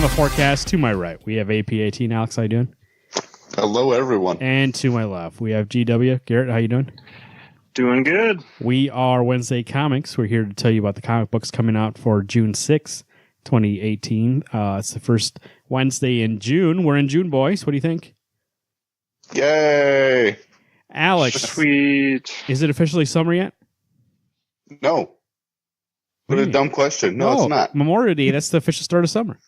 the forecast, to my right, we have AP18. Alex, how you doing? Hello, everyone. And to my left, we have GW. Garrett, how you doing? Doing good. We are Wednesday Comics. We're here to tell you about the comic books coming out for June 6th, 2018. It's the first Wednesday in June. We're in June, boys. What do you think? Yay! Alex, sweet. Is it officially summer yet? No. What a dumb question. No, it's not. Memorial Day, that's the official start of summer.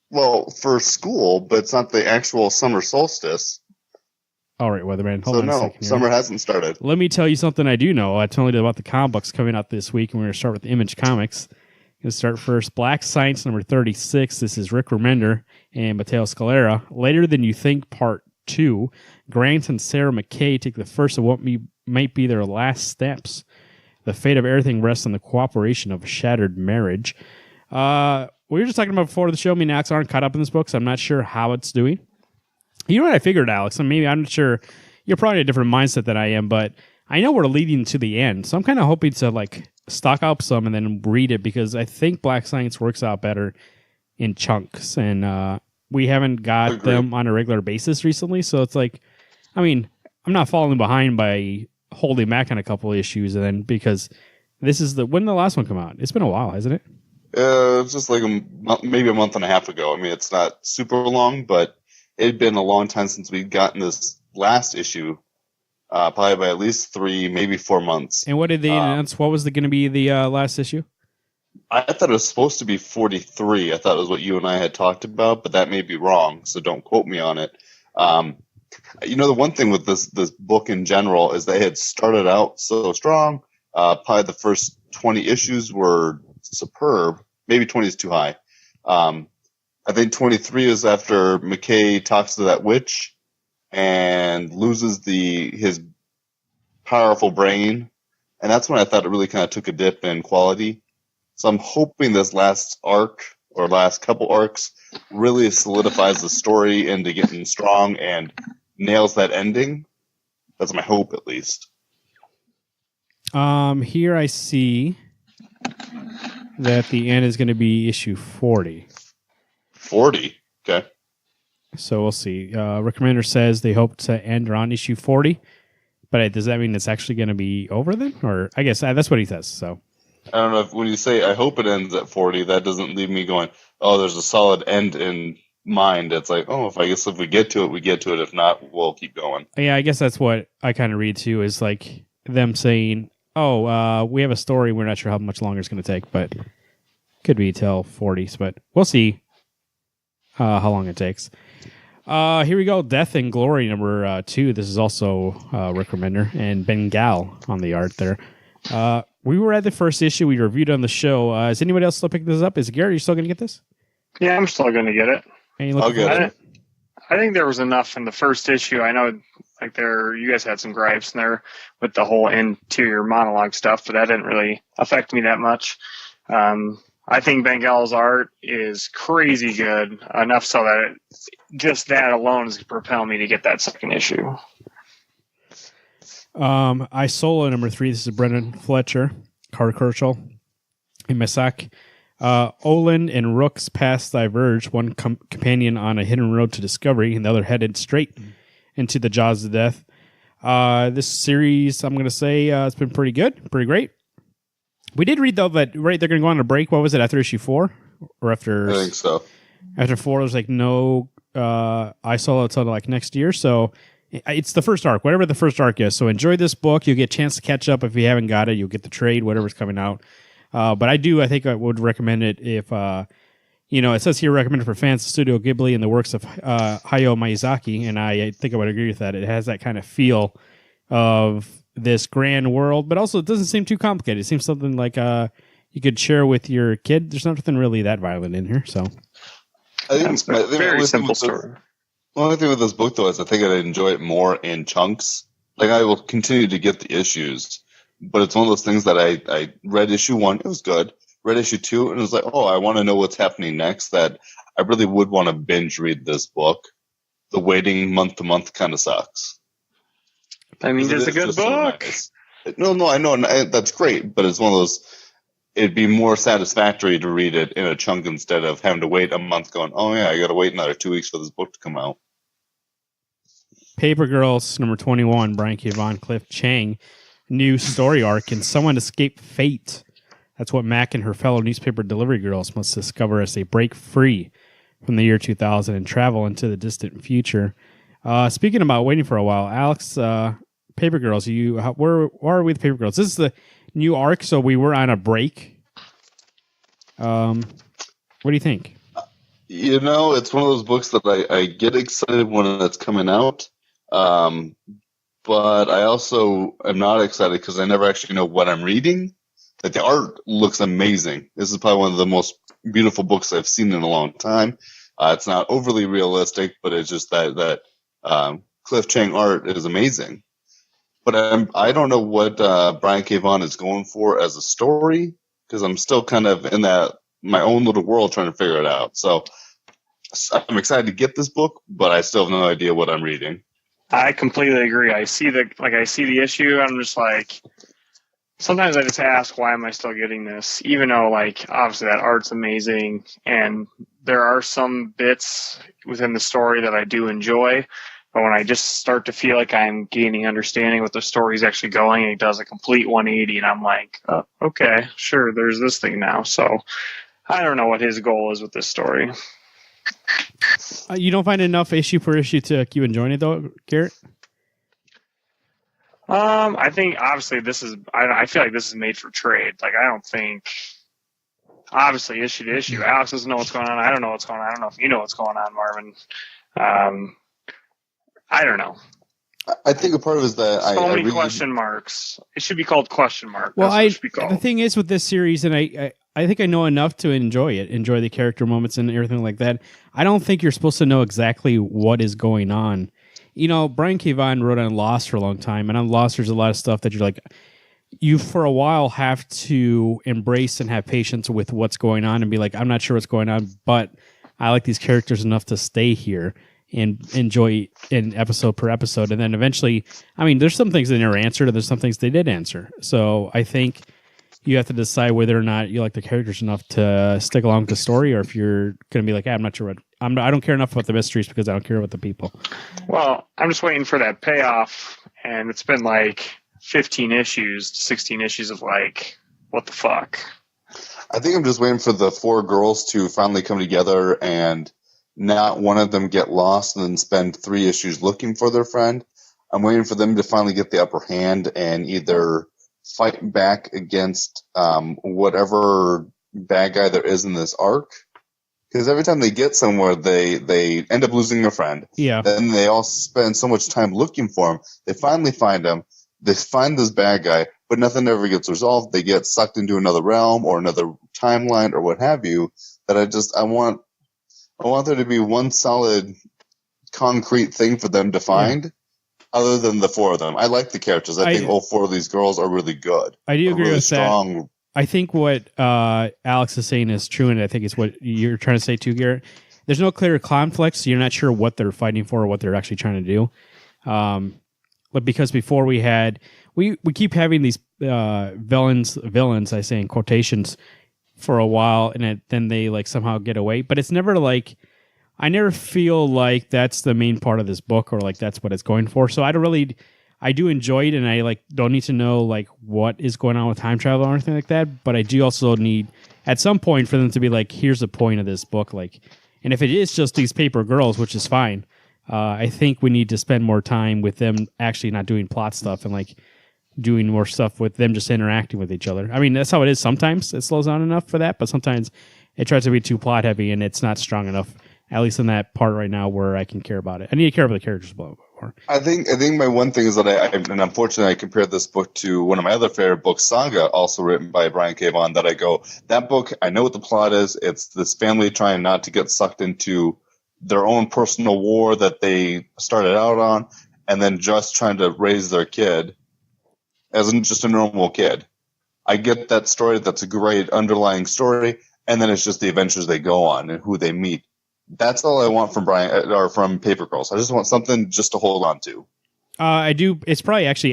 Well, for school, but it's not the actual summer solstice. All right, Weatherman. Hold on a second here. Summer hasn't started. Let me tell you something I do know. I told you about the comic books coming out this week, and we're going to start with Image Comics. Going to start first. Black Science number 36. This is Rick Remender and Matteo Scalera. Later Than You Think, Part 2. Grant and Sarah McKay take the first of what might be their last steps. The fate of everything rests on the cooperation of a shattered marriage. We were just talking about before the show. Me and Alex aren't caught up in this book, so I'm not sure how it's doing. You know what I figured, Alex? And maybe I'm not sure. You're probably in a different mindset than I am, but I know we're leading to the end. So I'm kind of hoping to stock up some and then read it, because I think Black Science works out better in chunks. And we haven't got them on a regular basis recently. So it's I'm not falling behind by holding back on a couple of issues. And then because this is when did the last one come out? It's been a while, hasn't it? It's just maybe a month and a half ago. I mean, it's not super long, but it had been a long time since we'd gotten this last issue, probably by at least 3, maybe 4 months. And what did they announce? What was going to be the last issue? I thought it was supposed to be 43. I thought it was what you and I had talked about, but that may be wrong, so don't quote me on it. The one thing with this book in general is they had started out so strong. Probably the first 20 issues were superb. Maybe 20 is too high. I think 23 is after McKay talks to that witch and loses his powerful brain. And that's when I thought it really kind of took a dip in quality. So I'm hoping this last arc or last couple arcs really solidifies the story into getting strong and nails that ending. That's my hope, at least. Here I see that the end is going to be issue 40. 40? Okay. So we'll see. Rick Remender says they hope to end around issue 40. But does that mean it's actually going to be over then? Or I guess that's what he says. So I don't know if when you say I hope it ends at 40, that doesn't leave me going, oh, there's a solid end in mind. It's like, oh, if we get to it, we get to it. If not, we'll keep going. Yeah, I guess that's what I kind of read too, is like them saying, oh, we have a story. We're not sure how much longer it's going to take, but could be till 40s. But we'll see how long it takes. Here we go. Death and Glory number 2. This is also Rick Remender and Ben Gal on the art there. We were at the first issue. We reviewed on the show. Is anybody else still picking this up? Is Gary, you still going to get this? Yeah, I'm still going to get it. I'll get it. I think there was enough in the first issue. I know you guys had some gripes in there with the whole interior monologue stuff, but that didn't really affect me that much. I think Bengal's art is crazy good, enough so that just that alone is going to propel me to get that second issue. I Solo number 3. This is Brendan Fletcher, Carter Kerschel, and Masak. Olin and Rook's paths diverge. One companion on a hidden road to discovery, and the other headed straight into the jaws of death. This series, I'm going to say, it's been pretty good, pretty great. We did read, though, that they're going to go on a break. What was it, after issue 4? Or after? I think so. After 4, there's no I Solo until next year. So it's the first arc, whatever the first arc is. So enjoy this book. You'll get a chance to catch up if you haven't got it. You'll get the trade, whatever's coming out. But I think I would recommend it if, it says here recommended for fans of Studio Ghibli and the works of Hayao Miyazaki, and I think I would agree with that. It has that kind of feel of this grand world, but also it doesn't seem too complicated. It seems something like you could share with your kid. There's nothing really that violent in here, so. I think it's a very simple story. The only thing with this book, though, is I think I'd enjoy it more in chunks. I will continue to get the issues, but it's one of those things that I read issue 1, it was good. Read issue 2, and it was like, oh, I want to know what's happening next. That I really would want to binge read this book. The waiting month to month kind of sucks. I mean, it's a good book. So nice. No, I know, and that's great, but it's one of those. it'd be more satisfactory to read it in a chunk instead of having to wait a month going, oh yeah, I got to wait another 2 weeks for this book to come out. Paper Girls, number 21, Brian K. Vaughan, Cliff Chang. New story arc, Can Someone Escape Fate? That's what Mac and her fellow newspaper delivery girls must discover as they break free from the year 2000 and travel into the distant future. Speaking about waiting for a while, Alex, Paper Girls, where are we with Paper Girls? This is the new arc, so we were on a break. What do you think? You know, it's one of those books that I get excited when it's coming out, but I also am not excited because I never actually know what I'm reading. Like, the art looks amazing. This is probably one of the most beautiful books I've seen in a long time. It's not overly realistic, but it's just that Cliff Chang art is amazing. But I don't know what Brian K. Vaughan is going for as a story, because I'm still kind of in my own little world trying to figure it out. So I'm excited to get this book, but I still have no idea what I'm reading. I completely agree. I see the issue. I'm just like, sometimes I just ask, why am I still getting this? Even though, like, obviously that art's amazing, and there are some bits within the story that I do enjoy. But when I just start to feel like I'm gaining understanding what the story's actually going, it does a complete 180, and I'm like, oh, okay, sure, there's this thing now. So I don't know what his goal is with this story. You don't find enough issue per issue to keep enjoying it, though, Garrett? I think obviously I feel like this is made for trade. Like, I don't think, obviously, issue to issue, Alex doesn't know what's going on. I don't know what's going on. I don't know if you know what's going on, Marvin. I don't know. I think a part of it is that so many question marks. It should be called question mark. Well, the thing is with this series, and I think I know enough to enjoy the character moments and everything like that. I don't think you're supposed to know exactly what is going on. You know, Brian K. Vaughan wrote on Lost for a long time, and on Lost there's a lot of stuff that you're like, you for a while have to embrace and have patience with what's going on and be like, I'm not sure what's going on, but I like these characters enough to stay here and enjoy in episode per episode. And then eventually, I mean, there's some things they never answered, and there's some things they did answer. So I think you have to decide whether or not you like the characters enough to stick along with the story, or if you're going to be like, I'm not sure I don't care enough about the mysteries because I don't care about the people. Well, I'm just waiting for that payoff, and it's been like 15 issues, 16 issues of like, what the fuck? I think I'm just waiting for the four girls to finally come together and not one of them get lost and then spend 3 issues looking for their friend. I'm waiting for them to finally get the upper hand and either fight back against whatever bad guy there is in this arc. Because every time they get somewhere, they end up losing their friend. Yeah. Then they all spend so much time looking for him. They finally find him. They find this bad guy, but nothing ever gets resolved. They get sucked into another realm or another timeline or what have you. That I want there to be one solid, concrete thing for them to find, other than the 4 of them. I like the characters. I think all 4 of these girls are really good. I do agree really with strong. that. I think what Alex is saying is true, and I think it's what you're trying to say too, Garrett. There's no clear conflict, so you're not sure what they're fighting for or what they're actually trying to do. But because before we keep having these villains, I say in quotations, for a while, and then they like somehow get away. But it's never like, I never feel like that's the main part of this book, or like that's what it's going for. So I do enjoy it, and I like don't need to know like what is going on with time travel or anything like that. But I do also need at some point for them to be like, here's the point of this book. Like, and if it is just these paper girls, which is fine, I think we need to spend more time with them actually not doing plot stuff and like doing more stuff with them just interacting with each other. I mean, that's how it is sometimes. It slows down enough for that, but sometimes it tries to be too plot heavy and it's not strong enough, at least in that part right now where I can care about it. I need to care about the characters more. I think my one thing is that and unfortunately I compared this book to one of my other favorite books, Saga, also written by Brian K. Vaughan, that I go, that book, I know what the plot is. It's this family trying not to get sucked into their own personal war that they started out on, and then just trying to raise their kid as just a normal kid. I get that story. That's a great underlying story. And then it's just the adventures they go on and who they meet. That's all I want from Paper Girls. I just want something just to hold on to. I do. It's probably actually,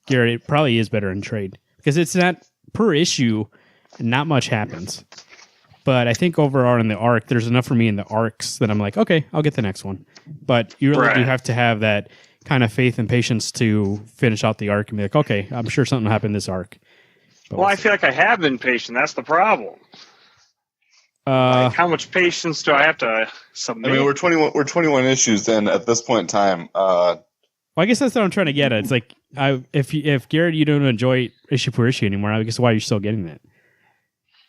Garrett, it probably is better in trade because it's not per issue. not much happens. But I think overall in the arc, there's enough for me in the arcs that I'm like, okay, I'll get the next one. But you really do have to have that kind of faith and patience to finish out the arc and be like, okay, I'm sure something will happen this arc. But I feel like I have been patient. That's the problem. Like, how much patience do I have to submit? I mean, we're 21 issues in at this point in time. Well, I guess that's what I'm trying to get at. It's like, if Garrett, you don't enjoy issue per issue anymore, I guess why you're still getting that.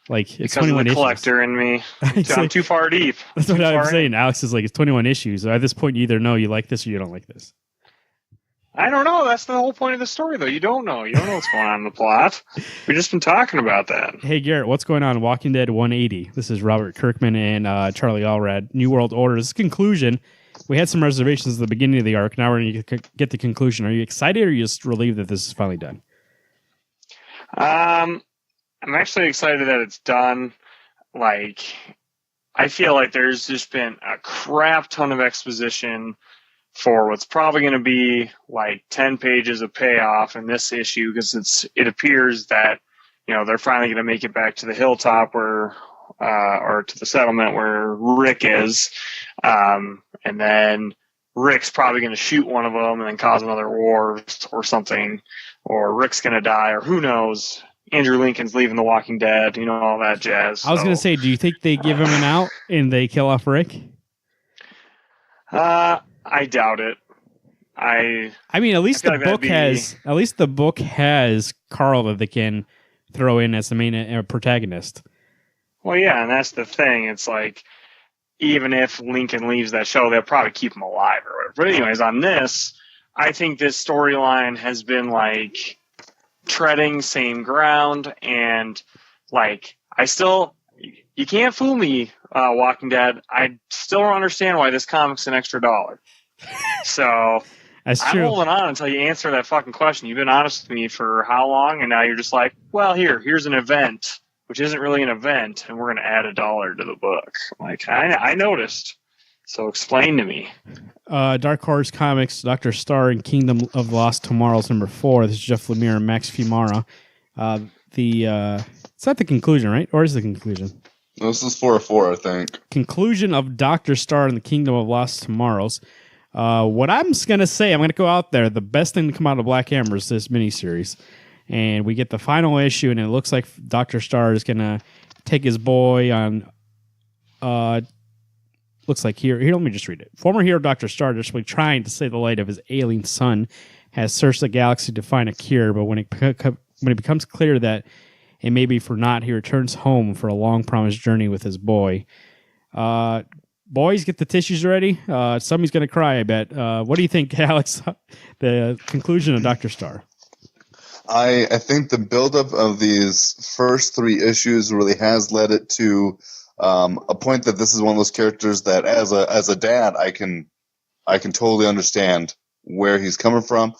Like, it's because 21 of the issues. collector in me. I'm too far deep. That's what I'm saying. Alex is like, it's 21 issues. So at this point, you either know you like this or you don't like this. I don't know. That's the whole point of the story, though. You don't know. You don't know what's going on in the plot. We've just been talking about that. Hey, Garrett, what's going on in Walking Dead 180? This is Robert Kirkman and Charlie Allred. New World Order. This is conclusion. We had some reservations at the beginning of the arc. Now we're going to get the conclusion. Are you excited or are you just relieved that this is finally done? I'm actually excited that it's done. Like, I feel like there's just been a crap ton of exposition for what's probably going to be like 10 pages of payoff in this issue, because it appears that, you know, they're finally going to make it back to the hilltop where, or to the settlement where Rick is. And then Rick's probably going to shoot one of them and then cause another war or something, or Rick's going to die, or who knows. Andrew Lincoln's leaving The Walking Dead, you know, all that jazz. I was going to say, do you think they give him an out and they kill off Rick? I doubt it. I mean, at least the book has Carl that they can throw in as the main protagonist. Well, yeah, and that's the thing. It's like, even if Lincoln leaves that show, they'll probably keep him alive or whatever. But anyways, on this, I think this storyline has been like treading same ground, and like you can't fool me, Walking Dead. I still don't understand why this comic's an extra $1. So that's I'm true. holding on until you answer that fucking question. You've been honest with me for how long, and now you're just like, well, here's an event, which isn't really an event, and we're going to add $1 to the book. Like, I noticed. So explain to me. Dark Horse Comics, Dr. Star and Kingdom of Lost Tomorrow's #4. This is Jeff Lemire and Max Fiumara. It's not the conclusion, right? Or is the conclusion? This is 4/4, I think. Conclusion of Dr. Star and the Kingdom of Lost Tomorrows. What I'm just going to say, I'm going to go out there. The best thing to come out of Black Hammer is this miniseries. And we get the final issue, and it looks like Dr. Star is going to take his boy on... looks like here, let me just read it. Former hero Dr. Star, desperately trying to save the light of his alien son, has searched the galaxy to find a cure, but when it becomes clear that it may be for naught, he returns home for a long-promised journey with his boy. Boys, get the tissues ready. Somebody's going to cry, I bet. What do you think, Alex? The conclusion of Dr. Star. I think the buildup of these first 3 issues really has led it to a point that this is one of those characters that, as a dad, I can totally understand where he's coming from.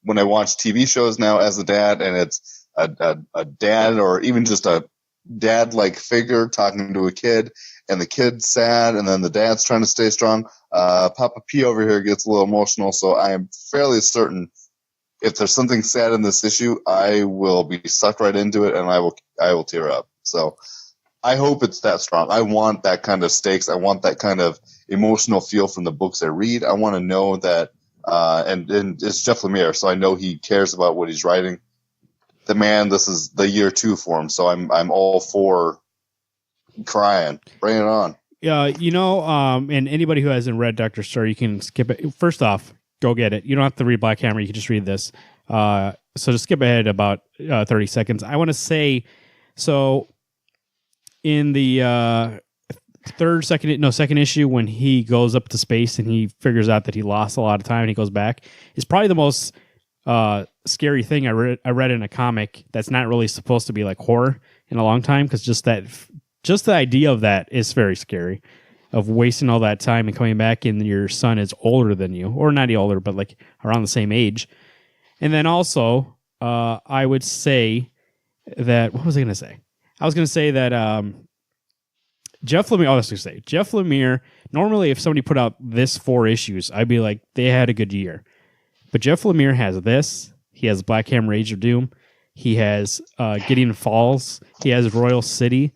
When I watch TV shows now as a dad, and it's a dad or even just a dad-like figure talking to a kid, and the kid's sad, and then the dad's trying to stay strong. Papa P over here gets a little emotional, so I am fairly certain if there's something sad in this issue, I will be sucked right into it, and I will tear up. So I hope it's that strong. I want that kind of stakes. I want that kind of emotional feel from the books I read. I want to know that, and it's Jeff Lemire, so I know he cares about what he's writing. The man, this is the year 2 for him, so I'm all for crying. Bring it on. Yeah, and anybody who hasn't read Dr. Star, you can skip it. First off, go get it. You don't have to read Black Hammer. You can just read this. So just skip ahead about 30 seconds. I want to say, so in the second issue, when he goes up to space and he figures out that he lost a lot of time and he goes back, is probably the most scary thing I read in a comic that's not really supposed to be like horror in a long time, because just the idea of that is very scary, of wasting all that time and coming back and your son is older than you, or not older, but like around the same age. And then also, I would say that, what was I going to say? I was going to say that Jeff Lemire, normally if somebody put out this 4 issues, I'd be like, they had a good year. But Jeff Lemire has this. He has Black Hammer Age of Doom. He has Gideon Falls. He has Royal City.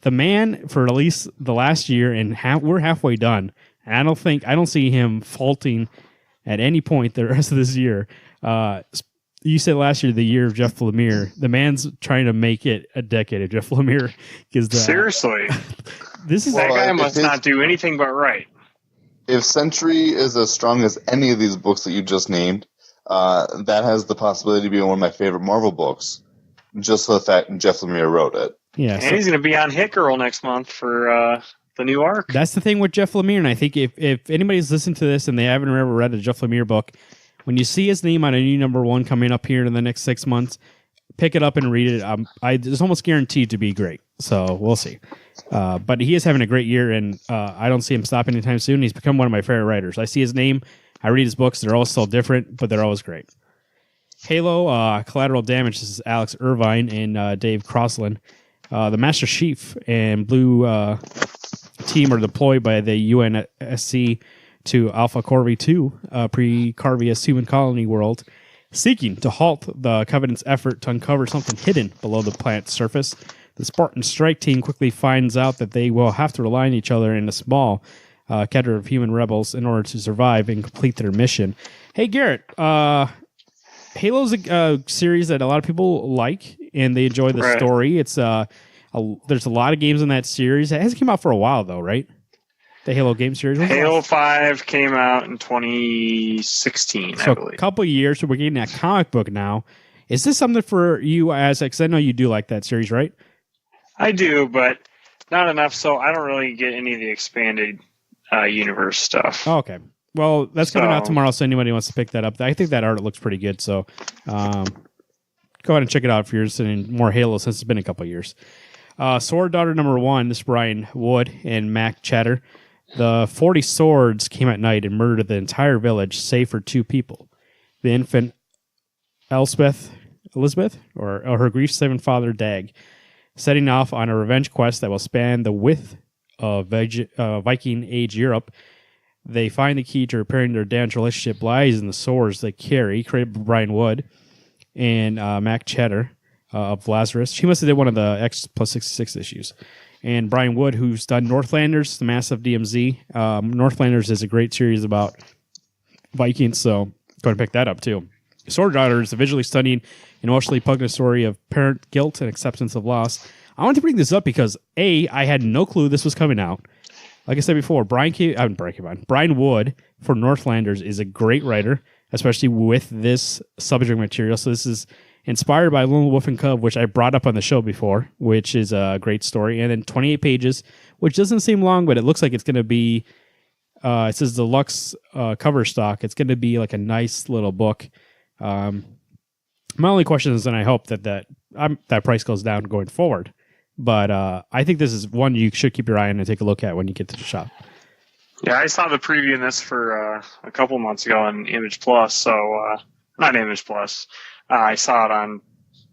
The man, for at least the last year, and we're halfway done. And I don't see him faulting at any point the rest of this year. You said last year, the year of Jeff Lemire. The man's trying to make it a decade of Jeff Lemire. Seriously. This is that guy must not do anything but right. If Century is as strong as any of these books that you just named, that has the possibility to be one of my favorite Marvel books, just for the fact that Jeff Lemire wrote it. Yeah, and he's going to be on Hit Girl next month for the new arc. That's the thing with Jeff Lemire, and I think if anybody's listened to this and they haven't ever read a Jeff Lemire book, when you see his name on a new #1 coming up here in the next 6 months, pick it up and read it. It's almost guaranteed to be great. So we'll see. But he is having a great year, and I don't see him stopping anytime soon. He's become one of my favorite writers. I see his name. I read his books. They're all still different, but they're always great. Halo, Collateral Damage. This is Alex Irvine and Dave Crossland. The Master Chief and Blue team are deployed by the UNSC to Alpha Corvi 2, pre-Carvius human colony world, seeking to halt the Covenant's effort to uncover something hidden below the planet's surface. The Spartan strike team quickly finds out that they will have to rely on each other in a small cadre of human rebels in order to survive and complete their mission. Hey, Garrett, Halo's a series that a lot of people like, and they enjoy the story. It's there's a lot of games in that series. It hasn't come out for a while, though, right? The Halo game series. Halo 5 came out in 2016, I believe. A couple of years, so we're getting that comic book now. Is this something for you because I know you do like that series, right? I do, but not enough, so I don't really get any of the expanded universe stuff. Oh, okay. Well, that's coming out tomorrow, so anybody wants to pick that up. I think that art looks pretty good, so go ahead and check it out if you're interested in more Halo since it's been a couple of years. Sword Daughter #1, this is Brian Wood and Mac Chatter. The 40 swords came at night and murdered the entire village, save for 2 people. The infant Elizabeth, or her grief-stricken father, Dag, setting off on a revenge quest that will span the width of Viking Age Europe. They find the key to repairing their damaged relationship lies in the swords they carry, created by Brian Wood and Mac Cheddar of Lazarus. She must have did one of the X plus 66 issues. And Brian Wood, who's done Northlanders, the massive DMZ. Northlanders is a great series about Vikings, so go ahead and pick that up too. Sword Daughter is a visually stunning, emotionally poignant story of parent guilt and acceptance of loss. I want to bring this up because, A, I had no clue this was coming out. Like I said before, Brian Wood for Northlanders is a great writer, especially with this subject material. So this is inspired by Lone Wolf and Cub, which I brought up on the show before, which is a great story. And then 28 pages, which doesn't seem long, but it looks like it's going to be, it says deluxe cover stock. It's going to be like a nice little book. My only question is, and I hope that price goes down going forward. But I think this is one you should keep your eye on and take a look at when you get to the shop. Yeah, I saw the preview in this for a couple months ago on Image Plus. So, not Image Plus. I saw it on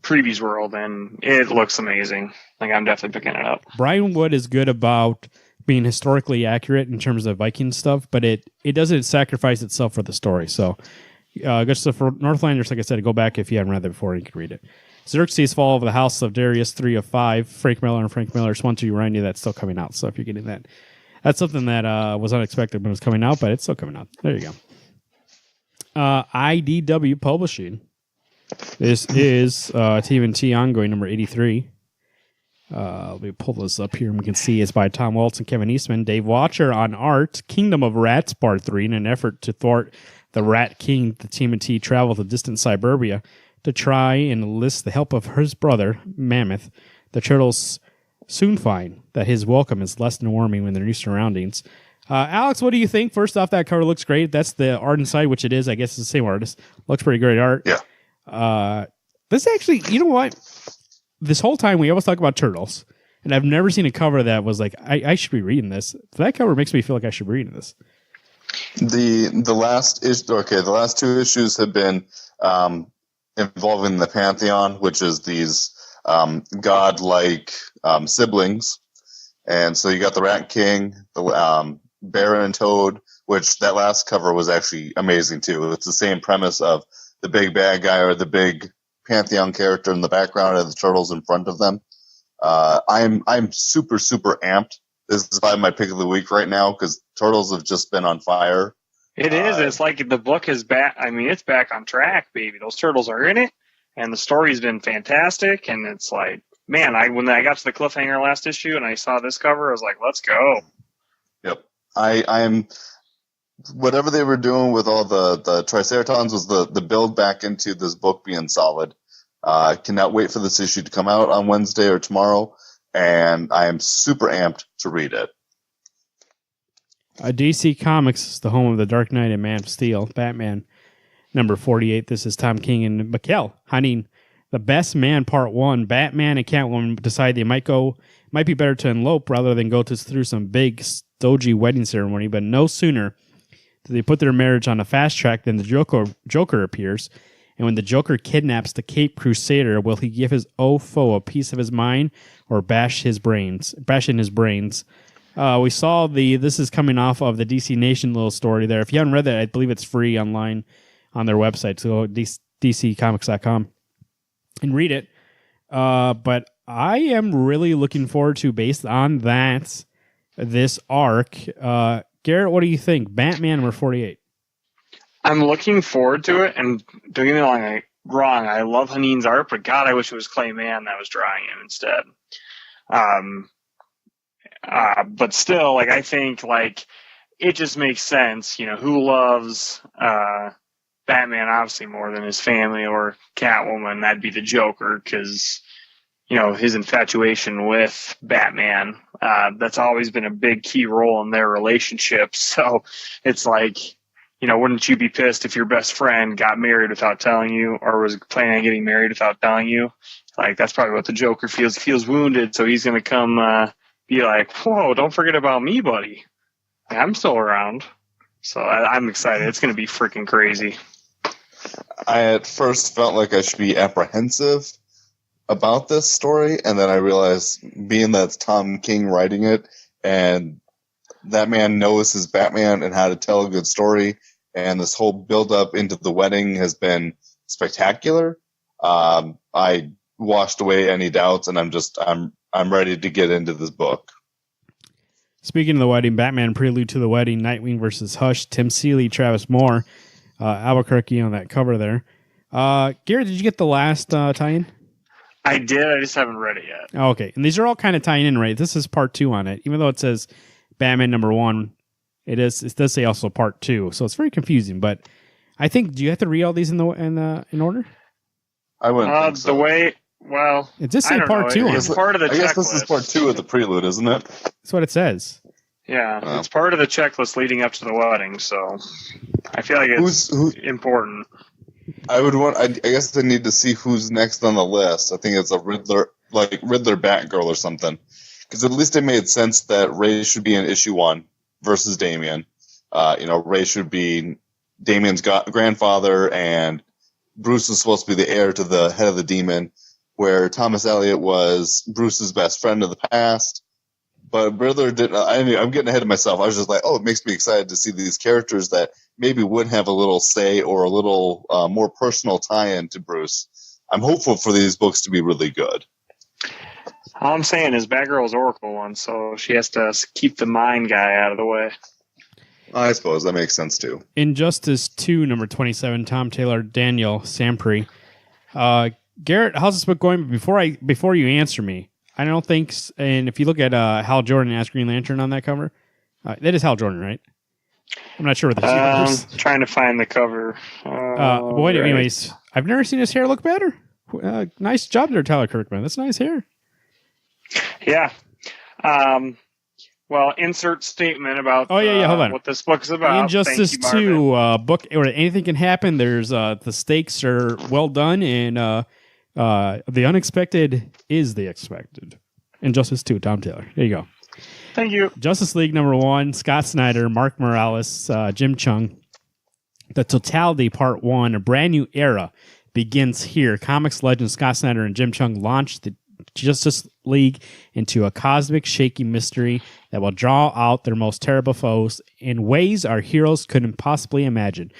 Previews World, and it looks amazing. Like, I'm definitely picking it up. Brian Wood is good about being historically accurate in terms of Viking stuff, but it doesn't sacrifice itself for the story. So, good stuff for Northlanders. Like I said, go back if you haven't read it before, you can read it. Xerxes Fall of the House of Darius 3 of 5. Frank Miller and Frank Miller's 1 to remind you that's still coming out. So if you're getting that, that's something that was unexpected when it was coming out, but it's still coming out. There you go. IDW Publishing. This is TMNT ongoing number 83. Let me pull this up here and we can see it's by Tom Waltz and Kevin Eastman. Dave Watcher on art. Kingdom of Rats Part 3. In an effort to thwart the Rat King, the TMNT travel to distant Siberia to try and enlist the help of his brother, Mammoth. The turtles soon find that his welcome is less than warming in their new surroundings. Alex, what do you think? First off, that cover looks great. That's the art inside, which it is. I guess it's the same artist. Looks pretty great art. Yeah. This actually, you know what? This whole time we always talk about turtles, and I've never seen a cover that was like, I should be reading this. That cover makes me feel like I should be reading this. The last 2 issues have been involving the Pantheon, which is these godlike siblings. And so you got the Rat King, the Bear and Toad, which that last cover was actually amazing too. It's the same premise of the big bad guy or the big Pantheon character in the background and the turtles in front of them. I'm super, super amped. This is probably my pick of the week right now because turtles have just been on fire. It is. It's like the book is back. I mean, it's back on track, baby. Those turtles are in it, and the story's been fantastic. And it's like, man, when I got to the cliffhanger last issue and I saw this cover, I was like, let's go. Yep. I'm whatever they were doing with all the Triceratons was the build back into this book being solid. I cannot wait for this issue to come out on Wednesday or tomorrow, and I am super amped to read it. DC Comics is the home of the Dark Knight and Man of Steel, Batman, number 48. This is Tom King and Mikkel hunting The Best Man Part 1. Batman and Catwoman decide they might be better to elope rather than go through some big, stodgy wedding ceremony, but no sooner do they put their marriage on a fast track than the Joker appears. And when the Joker kidnaps the Cape Crusader, will he give his foe a piece of his mind or bash in his brains? We saw this is coming off of the DC Nation little story there. If you haven't read that, I believe it's free online on their website. So go to dccomics.com and read it. But I am really looking forward to, based on this arc. Garrett, what do you think? Batman number 48. I'm looking forward to it, and don't get me wrong, I love Haneen's art, but God, I wish it was Clay Mann that was drawing him instead. But still, I think, it just makes sense, who loves Batman obviously more than his family or Catwoman? That'd be the Joker, because, his infatuation with Batman, that's always been a big key role in their relationship. So it's like, wouldn't you be pissed if your best friend got married without telling you, or was planning on getting married without telling you? That's probably what the Joker feels. He feels wounded, so he's going to come be like, whoa, don't forget about me, buddy. I'm still around. So I'm excited. It's going to be freaking crazy. I at first felt like I should be apprehensive about this story, and then I realized, being that it's Tom King writing it, and that man knows his Batman and how to tell a good story, and this whole build-up into the wedding has been spectacular. I washed away any doubts, and I'm ready to get into this book. Speaking of the wedding, Batman Prelude to the Wedding, Nightwing versus Hush, Tim Seeley, Travis Moore, Albuquerque on that cover there. Garrett, did you get the last tie-in? I did. I just haven't read it yet. Oh, okay. And these are all kind of tying in, right? This is part 2 on it. Even though it says Batman number 1, it does say also part 2. So it's very confusing. But I think, do you have to read all these in order? I wouldn't think so. The way, well, it just say part 2 on it. It's part of the checklist. I guess this is part 2 of the prelude, isn't it? That's what it says. Yeah, It's part of the checklist leading up to the wedding. So I feel like it's important. I guess I need to see who's next on the list. I think it's a Riddler, Riddler Batgirl or something. Because at least it made sense that Ray should be in issue 1 versus Damian. Ray should be Damian's grandfather, and Bruce is supposed to be the heir to the head of the demon, where Thomas Elliot was Bruce's best friend of the past. But Riddler didn't. I'm getting ahead of myself. I was just like, it makes me excited to see these characters that maybe would have a little say or a little more personal tie-in to Bruce. I'm hopeful for these books to be really good. All I'm saying is Batgirl's Oracle one, so she has to keep the mind guy out of the way. I suppose that makes sense too. Injustice 2, number 27, Tom Taylor, Daniel Sampry. Garrett, how's this book going? Before you answer me, I don't think, and if you look at Hal Jordan as Green Lantern on that cover, that is Hal Jordan, right? I'm not sure what the is. Trying to find the cover. Right. Anyways, I've never seen his hair look better. Nice job there, Tyler Kirkman. That's nice hair. Yeah. Well, insert statement about hold on. What this book is about. Injustice 2, book where anything can happen. There's the stakes are well done, and the unexpected is the expected. Injustice 2, Tom Taylor. There you go. Thank you. Justice League number 1, Scott Snyder, Mark Morales, Jim Chung. The Totality Part 1, a brand new era begins here. Comics legend Scott Snyder and Jim Chung launched the Justice League into a cosmic, shaky mystery that will draw out their most terrible foes in ways our heroes couldn't possibly imagine.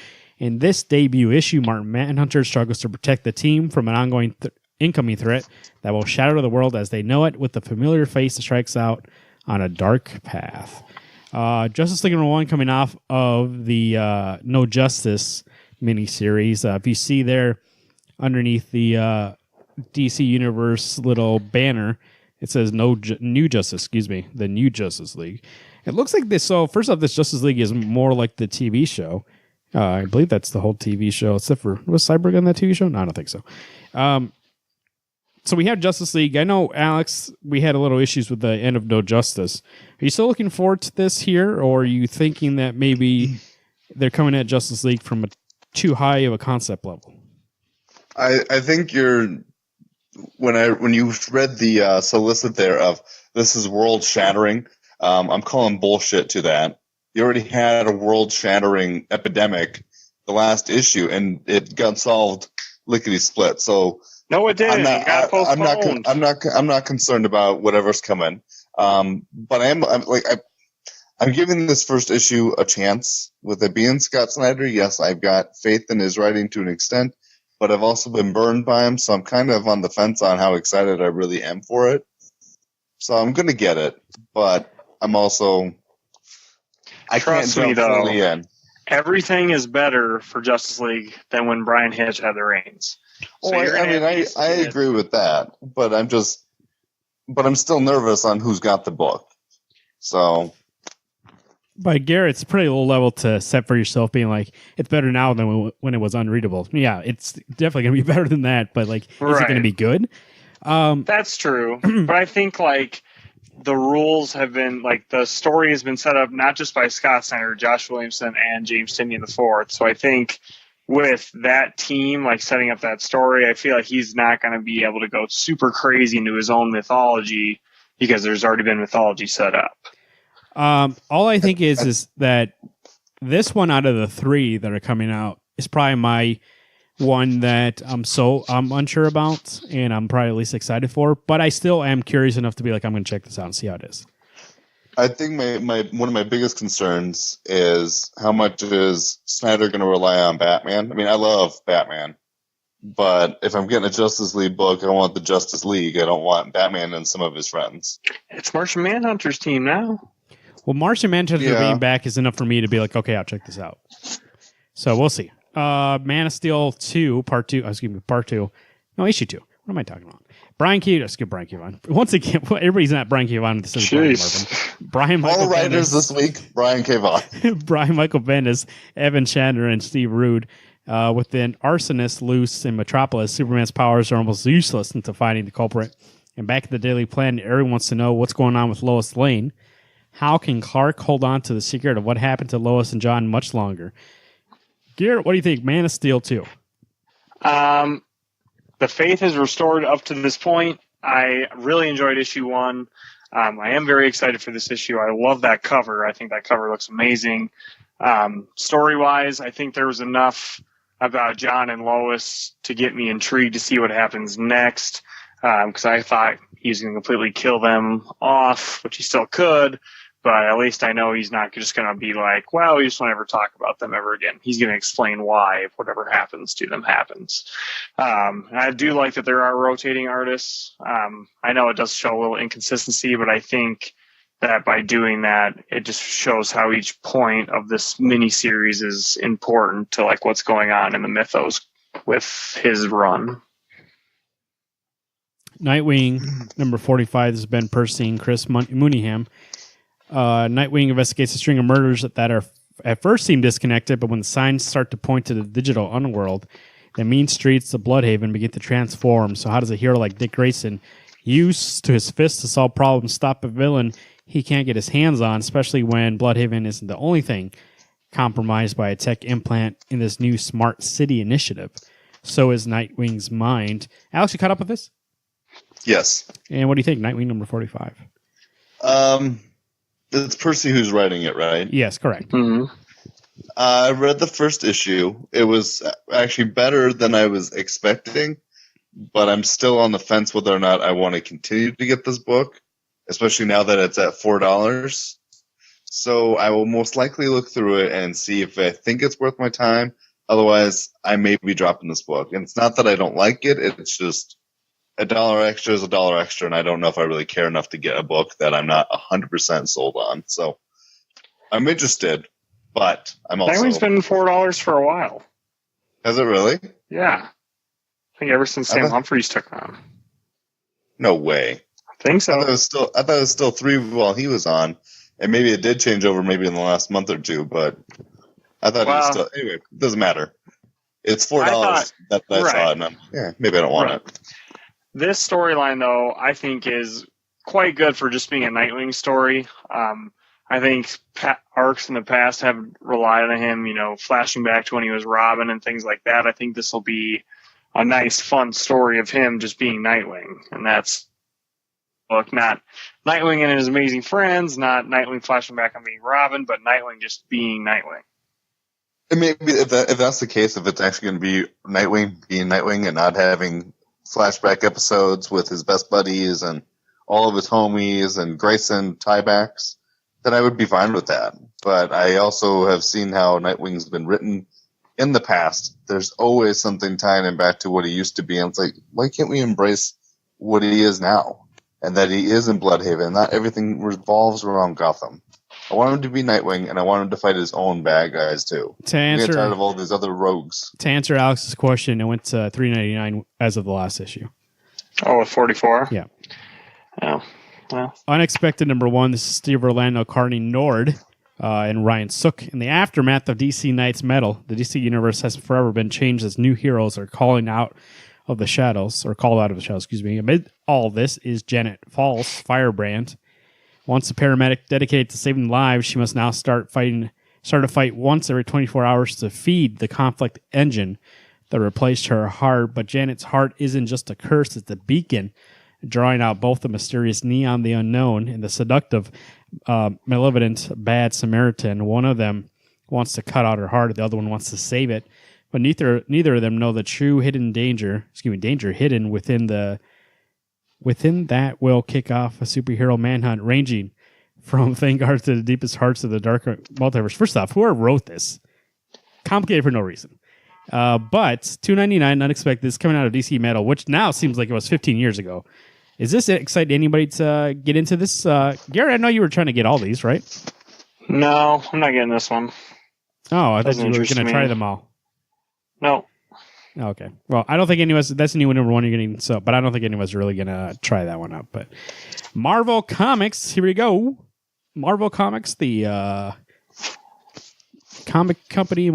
In this debut issue, Martin Manhunter struggles to protect the team from an ongoing incoming threat that will shatter the world as they know it, with a familiar face that strikes out on a dark path. Justice League number 1 coming off of the No Justice miniseries. If you see there underneath the DC Universe little banner, it says New Justice, the New Justice League. It looks like this. So first off, this Justice League is more like the TV show. I believe that's the whole TV show, except for, was Cyborg on that TV show? No, I don't think so. So we have Justice League. I know, Alex, we had a little issues with the end of No Justice. Are you still looking forward to this here, or are you thinking that maybe they're coming at Justice League from a too high of a concept level? I think when you read the solicit there of this is world shattering, I'm calling bullshit to that. You already had a world shattering epidemic the last issue, and it got solved lickety split. So no, it didn't. I'm not concerned about whatever's coming. But I'm giving this first issue a chance. With it being Scott Snyder, yes, I've got faith in his writing to an extent, but I've also been burned by him, so I'm kind of on the fence on how excited I really am for it. So I'm going to get it, but I'm also... Trust me, though, everything is better for Justice League than when Brian Hitch had the reins. So I agree with that, but I'm still nervous on who's got the book. So, but Garrett, it's a pretty low level to set for yourself, being like it's better now than when it was unreadable. Yeah, it's definitely going to be better than that, but like, is it going to be good? That's true, but I think like the rules have been like the story has been set up not just by Scott Snyder, Josh Williamson, and James Tynion IV. So I think with that team, like setting up that story, I feel like he's not going to be able to go super crazy into his own mythology because there's already been mythology set up. All I think is that this one out of the 3 that are coming out is probably my one that I'm unsure about, and I'm probably at least excited for. But I still am curious enough to be like, I'm going to check this out and see how it is. I think one of my biggest concerns is how much is Snyder going to rely on Batman. I mean, I love Batman, but if I'm getting a Justice League book, I want the Justice League. I don't want Batman and some of his friends. It's Martian Manhunter's team now. Well, Martian Manhunter being back is enough for me to be like, okay, I'll check this out. So we'll see. Man of Steel 2, part 2. No, issue 2. What am I talking about? Brian K. Let's get Brian K. on. Once again, everybody's not Brian K. on. This is Brian Michael all writers this week, Brian K. Vaughan. Brian Michael Bendis, Evan Chandler, and Steve Rude. With an arsonist loose in Metropolis, Superman's powers are almost useless into finding the culprit. And back at the Daily Planet, everyone wants to know what's going on with Lois Lane. How can Clark hold on to the secret of what happened to Lois and John much longer? Garrett, what do you think? Man of Steel 2. The faith is restored up to this point. I really enjoyed issue 1. I am very excited for this issue. I love that cover. I think that cover looks amazing. Story-wise, I think there was enough about John and Lois to get me intrigued to see what happens next, because I thought he was going to completely kill them off, which he still could. But at least I know he's not just going to be like, well, we just won't ever talk about them ever again. He's going to explain why if whatever happens to them happens. I do like that there are rotating artists. I know it does show a little inconsistency, but I think that by doing that, it just shows how each point of this mini-series is important to like what's going on in the mythos with his run. Nightwing, number 45. This is Ben Percy and Chris Mooneyham. Nightwing investigates a string of murders that are at first seem disconnected, but when the signs start to point to the digital underworld, the mean streets of Bloodhaven begin to transform. So how does a hero like Dick Grayson use to his fist to solve problems, stop a villain he can't get his hands on, especially when Bloodhaven isn't the only thing compromised by a tech implant in this new smart city initiative? So is Nightwing's mind. Alex, you caught up with this? Yes. And what do you think? Nightwing number 45. It's Percy who's writing it, right? Yes, correct. Mm-hmm. I read the first issue. It was actually better than I was expecting, but I'm still on the fence whether or not I want to continue to get this book, especially now that it's at $4. So I will most likely look through it and see if I think it's worth my time. Otherwise, I may be dropping this book. And it's not that I don't like it. It's just $1 extra is $1 extra, and I don't know if I really care enough to get a book that I'm not 100% sold on. So I'm interested, but I'm also... Nightwing's been $4 for a while. Has it really? Yeah. I think ever since Sam Humphries took on. No way. I think so. I thought it was still $3 while he was on, and maybe it did change over maybe in the last month or two, but I thought it was still... Anyway, it doesn't matter. It's $4 that I saw it, and maybe I don't want it. This storyline, though, I think is quite good for just being a Nightwing story. I think arcs in the past have relied on him, flashing back to when he was Robin and things like that. I think this will be a nice, fun story of him just being Nightwing. And that's not Nightwing and his amazing friends, not Nightwing flashing back on being Robin, but Nightwing just being Nightwing. And maybe if that's the case, if it's actually going to be Nightwing being Nightwing and not having flashback episodes with his best buddies and all of his homies and Grayson tiebacks, then I would be fine with that. But I also have seen how Nightwing's been written in the past. There's always something tying him back to what he used to be. And it's like, why can't we embrace what he is now? And that he is in Bloodhaven. Not everything revolves around Gotham. I want him to be Nightwing, and I want him to fight his own bad guys, too. I get tired of all these other rogues. To answer Alex's question, it went to $3.99 as of the last issue. Oh, with 44? Yeah. Oh, well. Unexpected number 1. This is Steve Orlando, Carney Nord, and Ryan Sook. In the aftermath of DC Knight's Metal, the DC universe has forever been changed as new heroes are called out of the shadows. Amid all this is Janet Falls, Firebrand. Once a paramedic dedicated to saving lives, she must now start a fight once every 24 hours to feed the conflict engine that replaced her heart. But Janet's heart isn't just a curse, it's a beacon, drawing out both the mysterious Neon the Unknown and the seductive, malevolent Bad Samaritan. One of them wants to cut out her heart, the other one wants to save it. But neither of them know the true danger hidden within that will kick off a superhero manhunt ranging from Vanguard to the deepest hearts of the dark multiverse. First off, whoever wrote this, complicated for no reason. But $2.99, unexpected. This is coming out of DC Metal, which now seems like it was 15 years ago. Is this exciting anybody to get into this? Gary, I know you were trying to get all these, right? No, I'm not getting this one. Oh, I thought you were going to try them all. No. Okay. Well, I don't think that's a new number 1 you're getting, but I don't think anyone's really going to try that one out. But Marvel Comics, here we go. Marvel Comics, the comic company,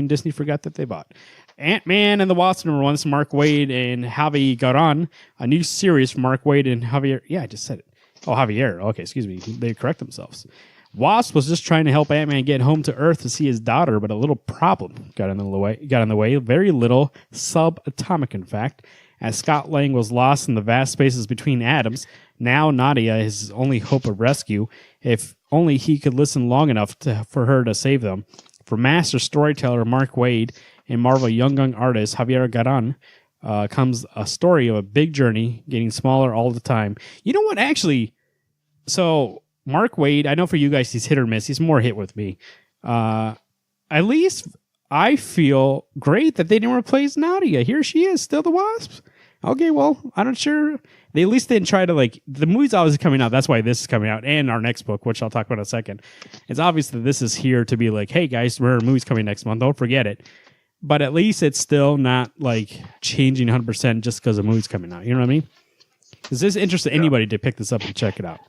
Disney forgot that they bought. Ant-Man and the Wasp number 1, this is Mark Waid and Javi Garan, a new series from Mark Waid and Javier. Yeah, I just said it. Oh, Javier. Okay, excuse me. They correct themselves. Wasp was just trying to help Ant-Man get home to Earth to see his daughter, but a little problem got in the way. Very little, subatomic in fact, as Scott Lang was lost in the vast spaces between atoms. Now Nadia is his only hope of rescue, if only he could listen long enough for her to save them. For master storyteller Mark Waid and Marvel young artist Javier Garan comes a story of a big journey, getting smaller all the time. You know what, actually, so... Mark Waid, I know for you guys he's hit or miss. He's more hit with me. At least I feel great that they didn't replace Nadia. Here she is, still the Wasp. Okay, well, I'm not sure. They at least didn't try to, the movie's obviously coming out. That's why this is coming out. And our next book, which I'll talk about in a second. It's obvious that this is here to be hey, guys, remember, the movie's coming next month. Don't forget it. But at least it's still not, changing 100% just because the movie's coming out. You know what I mean? Is this interesting anybody to pick this up and check it out?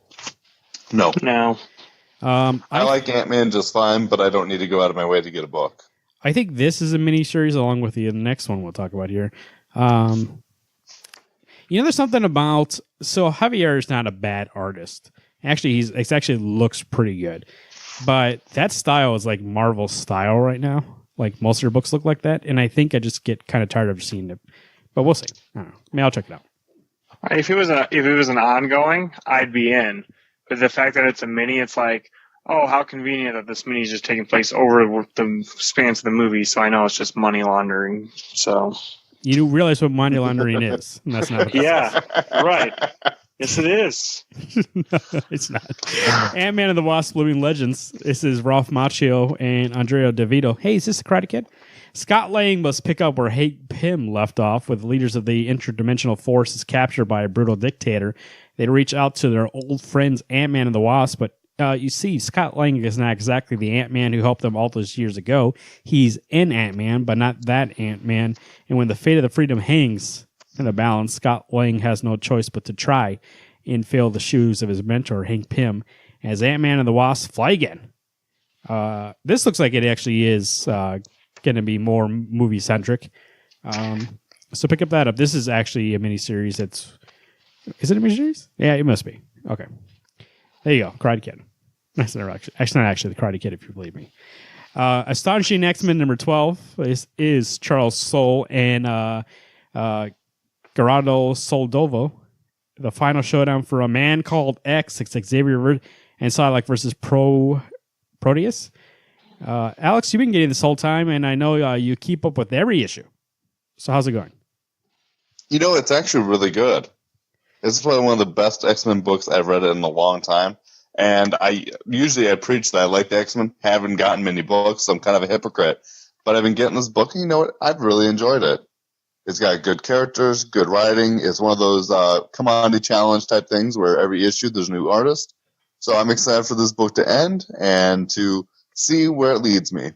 No. I like Ant-Man just fine, but I don't need to go out of my way to get a book. I think this is a miniseries along with the next one we'll talk about here. There's something about... So Javier is not a bad artist. Actually, it actually looks pretty good. But that style is Marvel style right now. Most of your books look like that. And I think I just get kind of tired of seeing it. But we'll see. I don't know. Maybe I'll check it out. If it was an ongoing, I'd be in. But the fact that it's a mini, it's oh, how convenient that this mini is just taking place over the spans of the movie, so I know it's just money laundering. So you do realize what money laundering is. And that's not yeah, right. Yes, it is. No, it's not. Ant-Man and the Wasp Living Legends. This is Ralph Macchio and Andrea DeVito. Hey, is this the Karate Kid? Scott Lang must pick up where Hank Pym left off, with leaders of the interdimensional forces captured by a brutal dictator. They reach out to their old friends Ant-Man and the Wasp, but you see, Scott Lang is not exactly the Ant-Man who helped them all those years ago. He's an Ant-Man, but not that Ant-Man. And when the fate of the Freedom hangs in the balance, Scott Lang has no choice but to try and fill the shoes of his mentor, Hank Pym, as Ant-Man and the Wasp fly again. This looks like it actually is going to be more movie-centric. So pick up that up. This is actually a miniseries. Is it a miniseries? Yeah, it must be. Okay. There you go. Karate Kid. That's not actually the Karate Kid, if you believe me. Astonishing X-Men number 12 is Charles Soule and Gerardo Soldovo. The final showdown for A Man Called X. It's Xavier and Psylocke versus Proteus. Alex, you've been getting this whole time, and I know you keep up with every issue. So how's it going? It's actually really good. This is probably one of the best X-Men books I've read in a long time. And I preach that I like the X-Men. Haven't gotten many books, so I'm kind of a hypocrite. But I've been getting this book, and you know what? I've really enjoyed it. It's got good characters, good writing. It's one of those commodity challenge type things where every issue there's a new artist. So I'm excited for this book to end and to see where it leads me.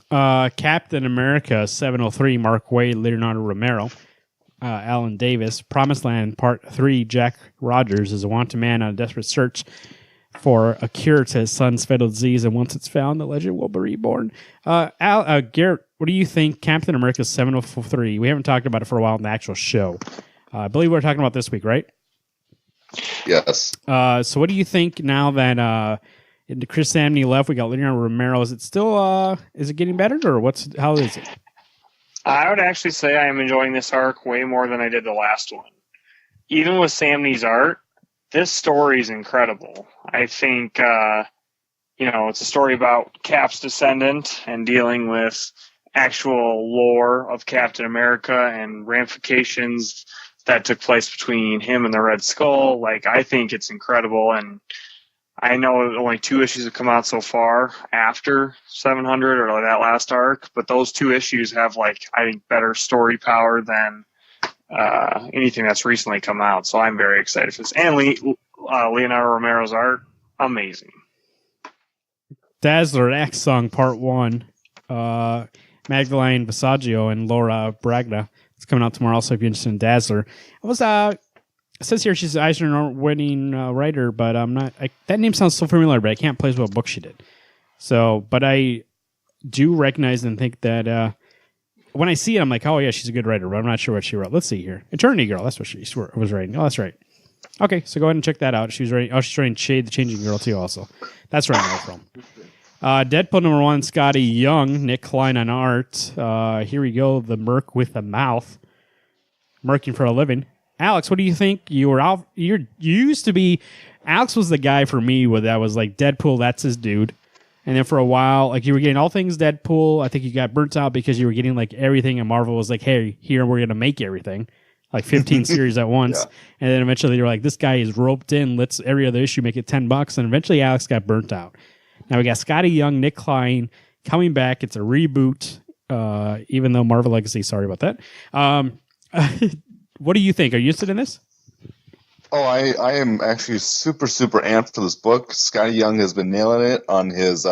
Captain America 703, Mark Waid, Leonardo Romero, Alan Davis. Promised Land Part 3, Jack Rogers is a wanted man on a desperate search for a cure to his son's fatal disease, and once it's found, the legend will be reborn. Garrett, what do you think? Captain America 703. We haven't talked about it for a while in the actual show. I believe we're talking about this week, right? Yes. So what do you think now that Chris Samney left? We got Leonardo Romero. Is it still is it getting better, or how is it? I would actually say I am enjoying this arc way more than I did the last one. Even with Samney's art, this story is incredible. I think, it's a story about Cap's descendant and dealing with actual lore of Captain America and ramifications that took place between him and the Red Skull. I think it's incredible, and I know only 2 issues have come out so far after 700 or that last arc, but those 2 issues have I think better story power than anything that's recently come out. So I'm very excited for this. And Leonardo Romero's art, amazing. Dazzler X Song Part 1, Magdalene Visaggio and Laura Bragna. It's coming out tomorrow, so if you're interested in Dazzler. It says here she's an Eisner winning writer, but I'm not. That name sounds so familiar, but I can't place what book she did. So, but I do recognize and think that when I see it, I'm like, oh yeah, she's a good writer, but I'm not sure what she wrote. Let's see here. Eternity Girl, that's what she was writing. Oh, that's right. Okay, so go ahead and check that out. She was writing. Oh, she's writing Shade the Changing Girl too. Also, that's where I know from. Deadpool number 1, Scotty Young, Nick Klein on art. Here we go. The Merc with a mouth, merking for a living. Alex, what do you think? You used to be. Alex was the guy for me that was like Deadpool. That's his dude. And then for a while, you were getting all things Deadpool. I think you got burnt out because you were getting everything, and Marvel was like, "Hey, here we're gonna make everything." 15 series at once. Yeah. And then eventually they were like, this guy is roped in. Let's every other issue make it $10. And eventually Alex got burnt out. Now we got Scotty Young, Nick Klein coming back. It's a reboot, even though Marvel Legacy, sorry about that. What do you think? Are you interested in this? Oh, I am actually super, super amped for this book. Scotty Young has been nailing it on his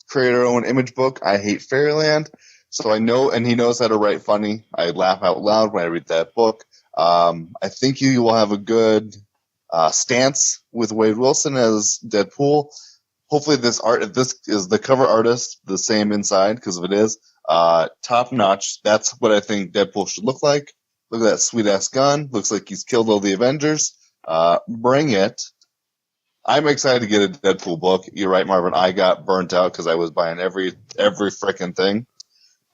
creator-owned image book, I Hate Fairyland. So I know, and he knows how to write funny. I laugh out loud when I read that book. I think you will have a good stance with Wade Wilson as Deadpool. Hopefully if this is the cover artist, the same inside, because if it is, top notch. That's what I think Deadpool should look like. Look at that sweet-ass gun. Looks like he's killed all the Avengers. Bring it. I'm excited to get a Deadpool book. You're right, Marvin. I got burnt out because I was buying every frickin' thing.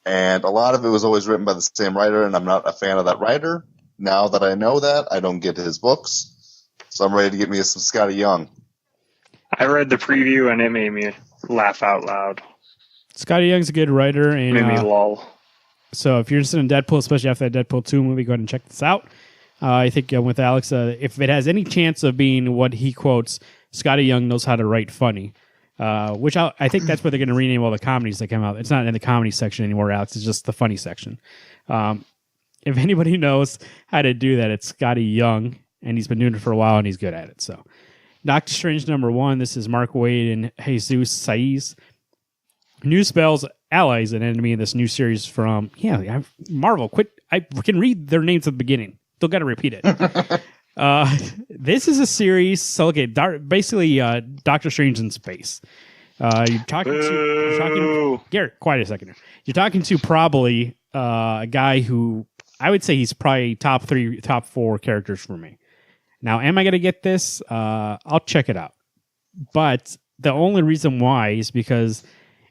And a lot of it was always written by the same writer, and I'm not a fan of that writer. Now that I know that, I don't get his books. So I'm ready to get me some Scotty Young. I read the preview, and it made me laugh out loud. Scotty Young's a good writer. And made me lull. So if you're interested in Deadpool, especially after that Deadpool 2 movie, go ahead and check this out. I think with Alex, if it has any chance of being what he quotes, Scotty Young knows how to write funny. which I think that's what they're going to rename all the comedies that come out. It's not in the comedy section anymore, Alex. It's just the funny section. If anybody knows how to do that, it's Scotty Young, and he's been doing it for a while, and he's good at it. So, Doctor Strange #1. This is Mark Waid and Jesus Saiz. New spells allies and enemy in this new series from Marvel. Quit! I can read their names at the beginning. Still got to repeat it. This is a series. So okay, basically, Doctor Strange in space. You're talking Garrett. Quiet a second here. You're talking to probably a guy who I would say he's probably top 3, top 4 characters for me. Now, am I going to get this? I'll check it out. But the only reason why is because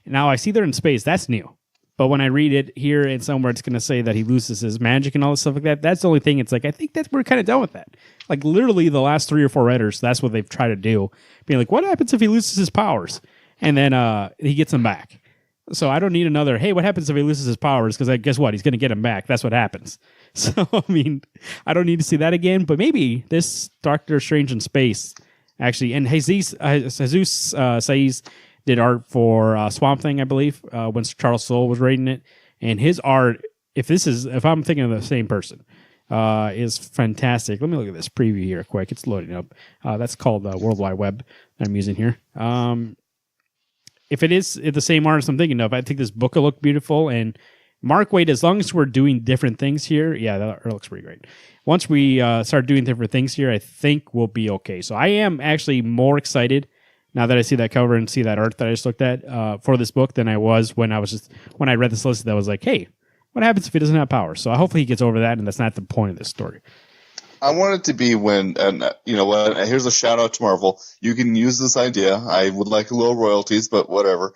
now I see they're in space. That's new. But when I read it here and somewhere, it's going to say that he loses his magic and all this stuff like that. That's the only thing. It's like, I think we're kind of done with that. Like, literally, the last 3 or 4 writers, that's what they've tried to do. Being like, what happens if he loses his powers? And then he gets them back. So I don't need another, hey, what happens if he loses his powers? Because guess what? He's going to get them back. That's what happens. So, I mean, I don't need to see that again. But maybe this Doctor Strange in space, actually, and Jesus Saiz did art for Swamp Thing, I believe, when Charles Soule was writing it. And his art, if I'm thinking of the same person, is fantastic. Let me look at this preview here quick. It's loading up. That's called World Wide Web that I'm using here. If it is the same artist I'm thinking of, I think this book will look beautiful. And Mark Waid, as long as we're doing different things here, yeah, that looks pretty great. Once we start doing different things here, I think we'll be okay. So I am actually more excited now that I see that cover and see that art that I just looked at for this book than I was when I read this list that was like, hey, what happens if he doesn't have power? So hopefully he gets over that, and that's not the point of this story. I want it to be when, and you know what, here's a shout out to Marvel. You can use this idea. I would like a little royalties, but whatever.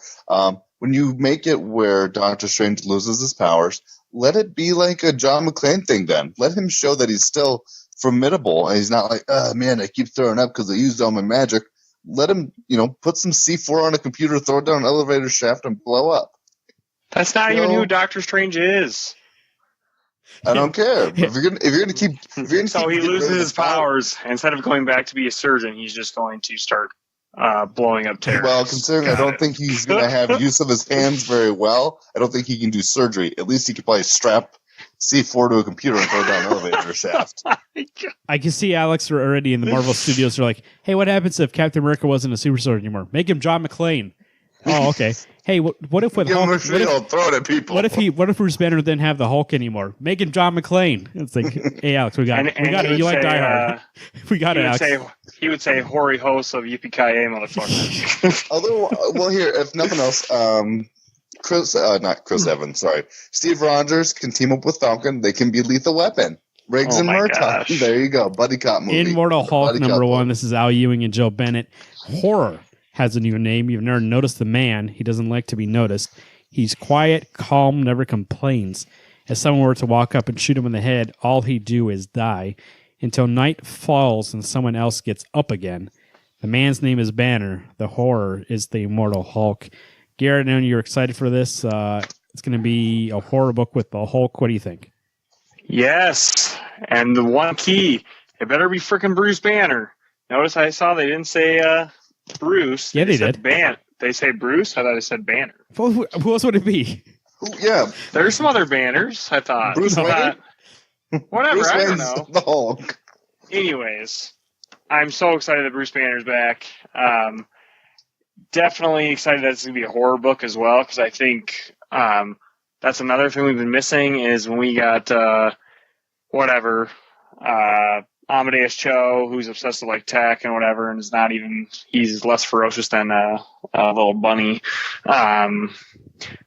When you make it where Doctor Strange loses his powers, let it be like a John McClane thing then. Let him show that he's still formidable, and he's not like, oh man, I keep throwing up because I used all my magic. Let him, put some C4 on a computer, throw it down an elevator shaft, and blow up. That's not even who Doctor Strange is. I don't care. If you're gonna keep, so he loses his powers. Instead of going back to be a surgeon, he's just going to start blowing up terrorists. Well, considering I don't think he's going to have use of his hands very well, I don't think he can do surgery. At least he could probably strap C4 to a computer and throw down an elevator shaft. I can see Alex already in the Marvel Studios. They're like, hey, what happens if Captain America wasn't a super soldier anymore? Make him John McClane. Oh, okay. Hey, what if with Hulk? Throw it at people. What if Bruce Banner didn't have the Hulk anymore? Make him John McClane. It's like, hey, Alex, we got it. You like Die Hard? We got it, Alex. He would say, "Hoary host of Yippee-ki-yay, motherfucker." Although, well, here, if nothing else, not Chris Evans, sorry, Steve Rogers can team up with Falcon. They can be Lethal Weapon. Riggs and Murtaugh. There you go, buddy cop movie. Immortal Hulk #1. This is Al Ewing and Joe Bennett. Horror has a new name. You've never noticed the man. He doesn't like to be noticed. He's quiet, calm, never complains. If someone were to walk up and shoot him in the head, all he'd do is die until night falls and someone else gets up again. The man's name is Banner. The horror is the Immortal Hulk. Garrett, I know you're excited for this. It's going to be a horror book with the Hulk. What do you think? Yes. And the one key, it better be freaking Bruce Banner. Notice I saw they didn't say Bruce. Yeah, they did. They say Bruce? I thought it said Banner. Well, who else would it be? Yeah. There's some other Banners, I thought. Bruce Wayne? Whatever, Bruce I don't Wayne's know. The Hulk. Anyways, I'm so excited that Bruce Banner's back. Definitely excited that it's going to be a horror book as well, because I think that's another thing we've been missing is when we got Amadeus Cho, who's obsessed with like tech and whatever, and he's less ferocious than a little bunny.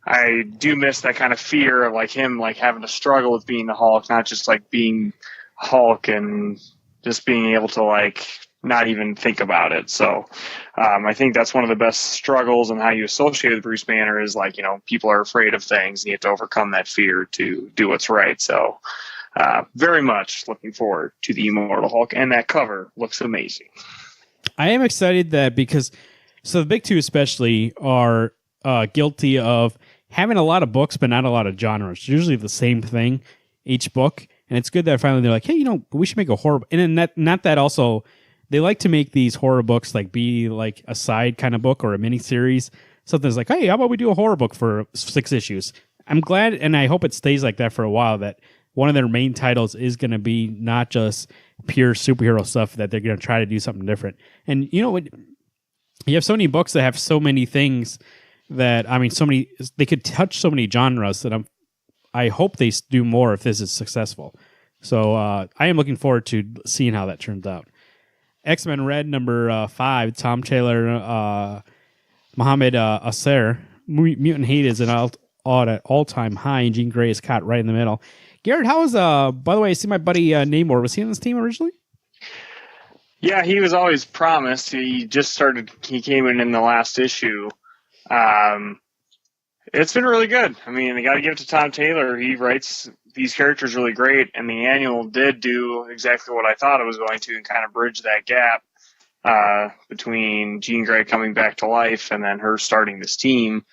I do miss that kind of fear of like him like having to struggle with being the Hulk, not just like being Hulk and just being able to like not even think about it. So I think that's one of the best struggles and how you associate with Bruce Banner is like, people are afraid of things and you have to overcome that fear to do what's right. So very much looking forward to the Immortal Hulk, and that cover looks amazing. I am excited the big two especially are guilty of having a lot of books but not a lot of genres. It's usually the same thing each book, and it's good that finally they're like, hey, we should make a horror. And then not that also they like to make these horror books like be like a side kind of book or a mini series. Something's like, hey, how about we do a horror book for 6 issues? I'm glad, and I hope it stays like that for a while, that one of their main titles is going to be not just pure superhero stuff, that they're going to try to do something different. And you know what? You have so many books that have so many things that, I mean, they could touch so many genres that I hope they do more if this is successful. So I am looking forward to seeing how that turns out. X-Men Red number 5, Tom Taylor, Mohammed Aser. Mutant hate is at all-time high, and Jean Grey is caught right in the middle. Garrett, how was, by the way, I see my buddy Namor. Was he on this team originally? Yeah, he was always promised. He came in the last issue. It's been really good. I mean, I got to give it to Tom Taylor. He writes these characters really great, and the annual did do exactly what I thought it was going to and kind of bridge that gap between Jean Grey coming back to life and then her starting this team.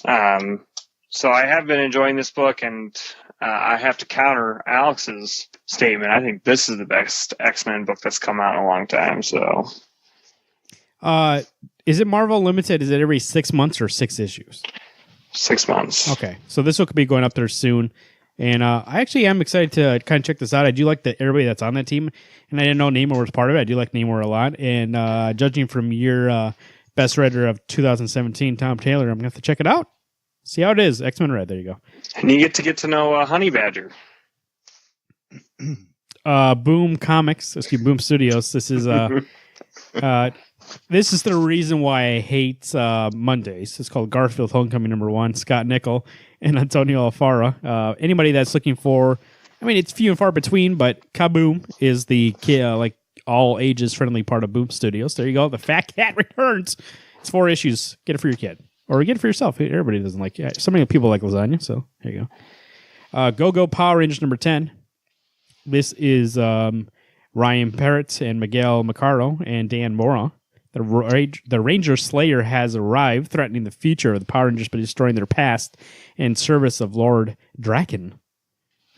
So I have been enjoying this book, and I have to counter Alex's statement. I think this is the best X-Men book that's come out in a long time. So, is it Marvel Limited? Is it every 6 months or 6 issues? 6 months. Okay, so this will be going up there soon, and I actually am excited to kind of check this out. I do like everybody that's on that team, and I didn't know Namor was part of it. I do like Namor a lot, and judging from your best writer of 2017, Tom Taylor, I'm gonna have to check it out. See how it is. X-Men Red. There you go. And you get to know Honey Badger. Boom Comics. Boom Studios. This is this is the reason why I hate Mondays. It's called Garfield Homecoming #1. Scott Nickel and Antonio Alfaro. Anybody that's looking for, I mean, it's few and far between, but Kaboom is the like all ages friendly part of Boom Studios. There you go. The Fat Cat returns. It's 4 issues. Get it for your kid. Or get it for yourself. Everybody doesn't like it. So many people like lasagna, so there you go. Go-Go Power Rangers #10. This is Ryan Parrott and Miguel Macaro and Dan Mora. The Ranger Slayer has arrived, threatening the future of the Power Rangers by destroying their past in service of Lord Draken.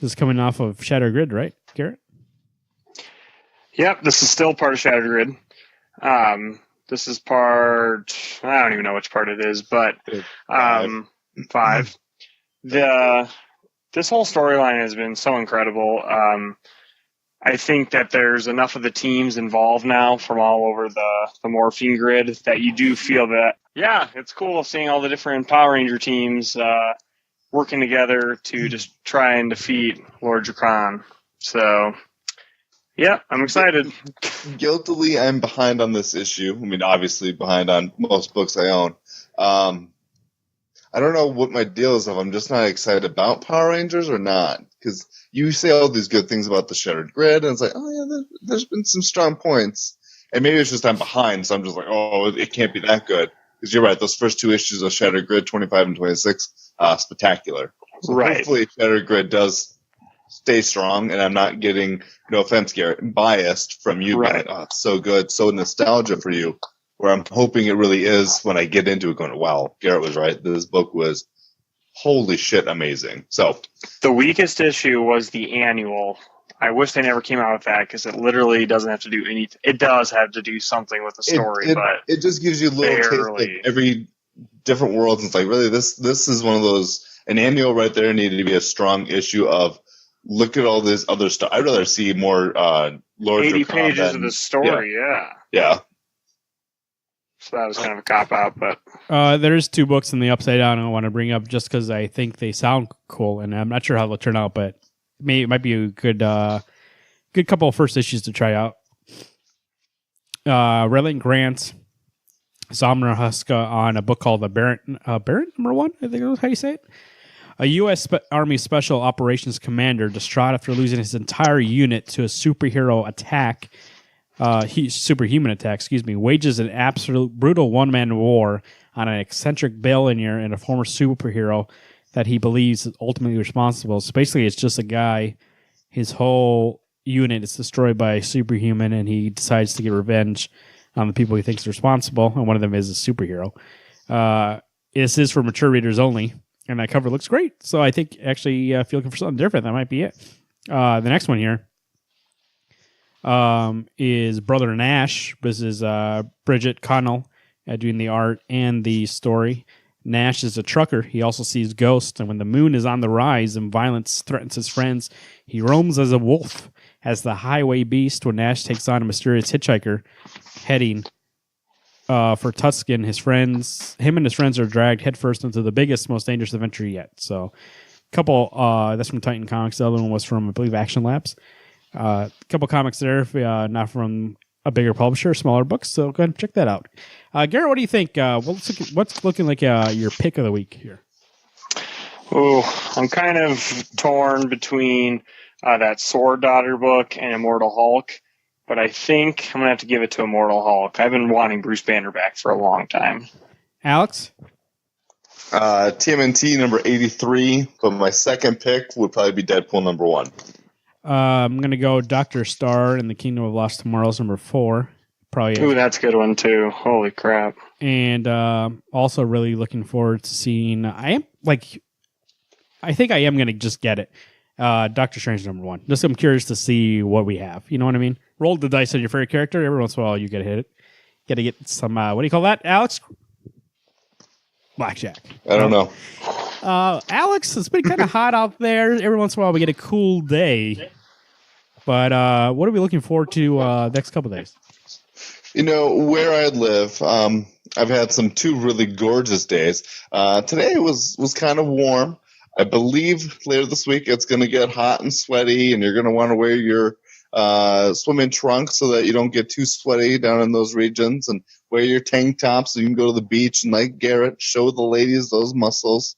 This is coming off of Shattered Grid, right, Garrett? Yep, this is still part of Shattered Grid. This is part, I don't even know which part it is, but 5. This whole storyline has been so incredible. I think that there's enough of the teams involved now from all over the Morphine Grid that you do feel that, yeah, it's cool seeing all the different Power Ranger teams working together to just try and defeat Lord Drakkon. So, yeah, I'm excited. Guiltily, I'm behind on this issue. I mean, obviously behind on most books I own. I don't know what my deal is if I'm just not excited about Power Rangers or not. Because you say all these good things about the Shattered Grid, and it's like, oh yeah, there's been some strong points. And maybe it's just I'm behind, so I'm just like, oh, it can't be that good. Because you're right, those first 2 issues of Shattered Grid, 25 and 26, spectacular. So right. Hopefully Shattered Grid does stay strong, and I'm not getting, no offense, Garrett, biased from you. Right. Oh, it's so good, so nostalgia for you. Where I'm hoping it really is when I get into it going, wow, Garrett was right. This book was holy shit amazing. So the weakest issue was the annual. I wish they never came out with that because it literally doesn't have to do anything. It does have to do something with the story, but it just gives you a little taste, like every different world. And it's like, really, this is one of those, an annual right there needed to be a strong issue of look at all this other stuff. I'd rather see more Lord 80 Drakkon pages of the story, yeah. So that was kind of a cop-out, but... there's 2 books in the Upside Down I want to bring up just because I think they sound cool, and I'm not sure how they'll turn out, but it might be a good couple of first issues to try out. Redland Grant, Samra Huska on a book called The Baron #1, I think is how you say it. A U.S. Army Special Operations Commander, distraught after losing his entire unit to a superhuman attack, wages an absolute brutal one-man war on an eccentric billionaire and a former superhero that he believes is ultimately responsible. So basically, it's just a guy, his whole unit is destroyed by a superhuman, and he decides to get revenge on the people he thinks are responsible, and one of them is a superhero. This is for mature readers only, and that cover looks great. So I think, actually, if you're looking for something different, that might be it. The next one here. is Brother Nash. This is Bridget Connell doing the art and the story. Nash is a trucker. He also sees ghosts, and when the moon is on the rise and violence threatens his friends, he roams as a wolf. As the highway beast, when Nash takes on a mysterious hitchhiker heading for Tuscan, him and his friends are dragged headfirst into the biggest, most dangerous adventure yet. So, couple. That's from Titan Comics. The other one was from, I believe, Action Labs. A couple comics there, not from a bigger publisher, smaller books. So go ahead and check that out. Garrett, what do you think? What's looking like your pick of the week here? Oh, I'm kind of torn between that Sword Daughter book and Immortal Hulk, but I think I'm going to have to give it to Immortal Hulk. I've been wanting Bruce Banner back for a long time. Alex? TMNT number 83, but my second pick would probably be Deadpool number 1. I'm going to go Dr. Star in the Kingdom of Lost Tomorrows number 4. Probably. Ooh, that's a good one too. Holy crap. And also really looking forward to seeing, I think I am going to just get it. Doctor Strange number 1. Just I'm curious to see what we have. You know what I mean? Roll the dice on your favorite character. Every once in a while you get to hit it. Got to get some, what do you call that, Alex? Blackjack. I don't know. Alex, it's been kind of hot out there. Every once in a while we get a cool day. But what are we looking forward to next couple of days? Where I live, I've had two really gorgeous days. Today was kind of warm. I believe later this week it's going to get hot and sweaty, and you're going to want to wear your swimming trunks so that you don't get too sweaty down in those regions, and wear your tank tops so you can go to the beach and, like Garrett, show the ladies those muscles.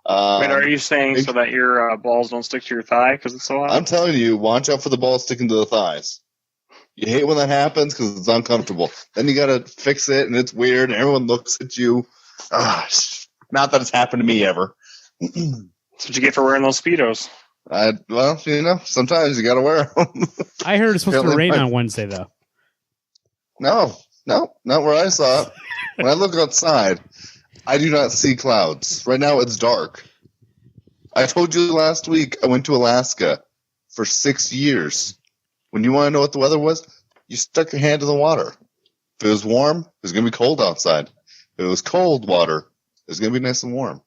Wait, are you saying so that your balls don't stick to your thigh because it's so hot? I'm telling you, watch out for the balls sticking to the thighs. You hate when that happens because it's uncomfortable. Then you got to fix it, and it's weird, and everyone looks at you. Not that it's happened to me ever. That's what you get for wearing those Speedos. Sometimes you got to wear them. I heard it's supposed to rain on Wednesday, though. No, not where I saw it. When I look outside, I do not see clouds. Right now, it's dark. I told you last week I went to Alaska for 6 years. When you want to know what the weather was, you stuck your hand in the water. If it was warm, it was going to be cold outside. If it was cold water, it was going to be nice and warm.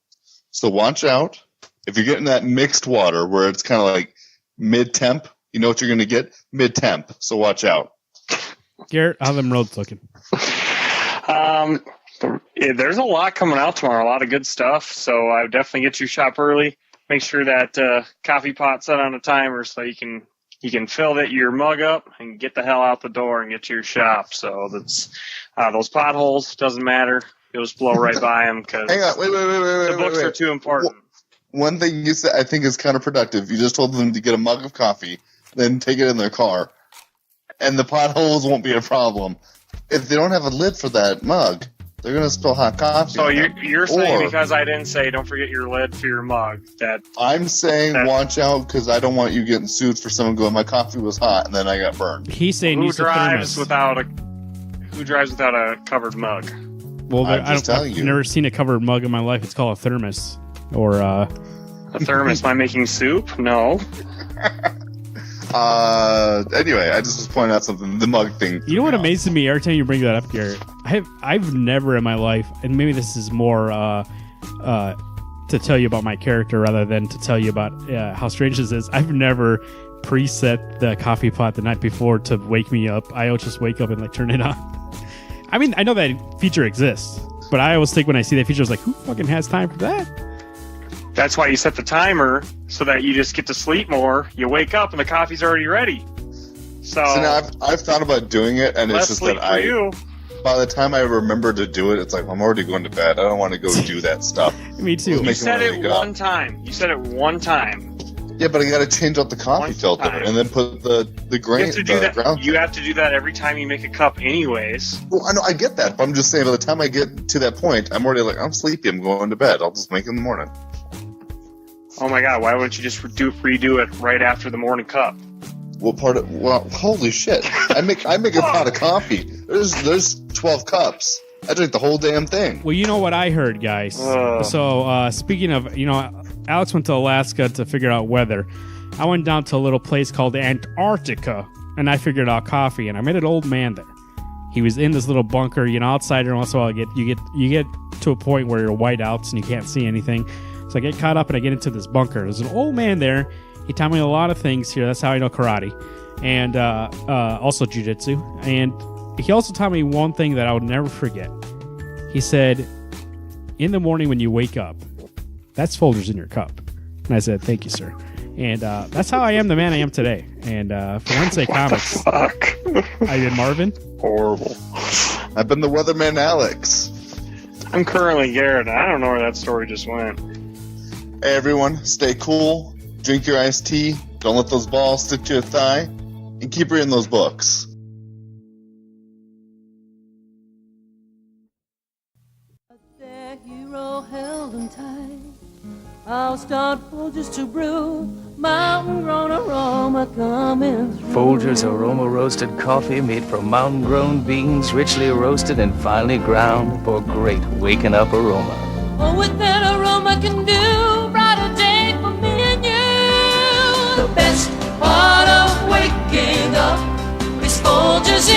So watch out. If you're getting that mixed water where it's kind of like mid-temp, you know what you're going to get? Mid-temp. So watch out. Garrett, how them roads looking? There's a lot coming out tomorrow, a lot of good stuff. So I would definitely get you shop early. Make sure that coffee pot's set on a timer so you can fill your mug up and get the hell out the door and get to your shop. So that's those potholes, doesn't matter. You'll just blow right by them because the books are too important. One thing you said I think is counterproductive. You just told them to get a mug of coffee, then take it in their car, and the potholes won't be a problem. If they don't have a lid for that mug, they're going to spill hot coffee. So you're saying because I didn't say don't forget your lid for your mug that I'm saying watch out because I don't want you getting sued for someone going my coffee was hot and then I got burned. He's saying who drives without a covered mug? Well, I've never seen a covered mug in my life. It's called a thermos. Or a thermos. Am I making soup? No. Anyway, I just was pointing out something. The mug thing. You know what amazes me every time you bring that up, Garrett? I've never in my life, and maybe this is more to tell you about my character rather than to tell you about how strange this is. I've never preset the coffee pot the night before to wake me up. I always just wake up and turn it on. I mean, I know that feature exists, but I always think when I see that feature, I was like, who fucking has time for that? That's why you set the timer so that you just get to sleep more. You wake up and the coffee's already ready. So now I've thought about doing it, and it's just that by the time I remember to do it, it's like I'm already going to bed. I don't want to go do that stuff. Me too. You said it one time. Yeah, but I got to change out the coffee filter and then put the grain. You have to do that. You have to do that every time you make a cup, anyways. Well, I know I get that, but I'm just saying by the time I get to that point, I'm already like I'm sleepy. I'm going to bed. I'll just make it in the morning. Oh my god! Why wouldn't you just redo it right after the morning cup? Well, holy shit! I make a pot of coffee. There's 12 cups. I drink the whole damn thing. Well, you know what I heard, guys. So speaking of, Alex went to Alaska to figure out weather. I went down to a little place called Antarctica, and I figured out coffee, and I met an old man there. He was in this little bunker, outside there. Once in a while, you get to a point where you're white outs and you can't see anything. So I get caught up and I get into this bunker. There's an old man there. He taught me a lot of things here. That's how I know karate, and also jiu-jitsu. And he also taught me one thing that I would never forget. He said, in the morning when you wake up, that's Folgers in your cup. And I said, thank you, sir. And that's how I am the man I am today. And for Wednesday Comics, Fuck. I did Marvin. Horrible. I've been the weatherman, Alex. I'm currently Garrett. I don't know where that story just went. Hey, everyone, stay cool. Drink your iced tea. Don't let those balls stick to your thigh. And keep reading those books. Their hero held him tight. I'll start Folgers to brew. Mountain grown aroma coming through. Folgers aroma roasted coffee made from mountain grown beans, richly roasted and finely ground for great waking up aroma. Oh, what that aroma can do, brighter day for me and you. The best part of waking up is Folgers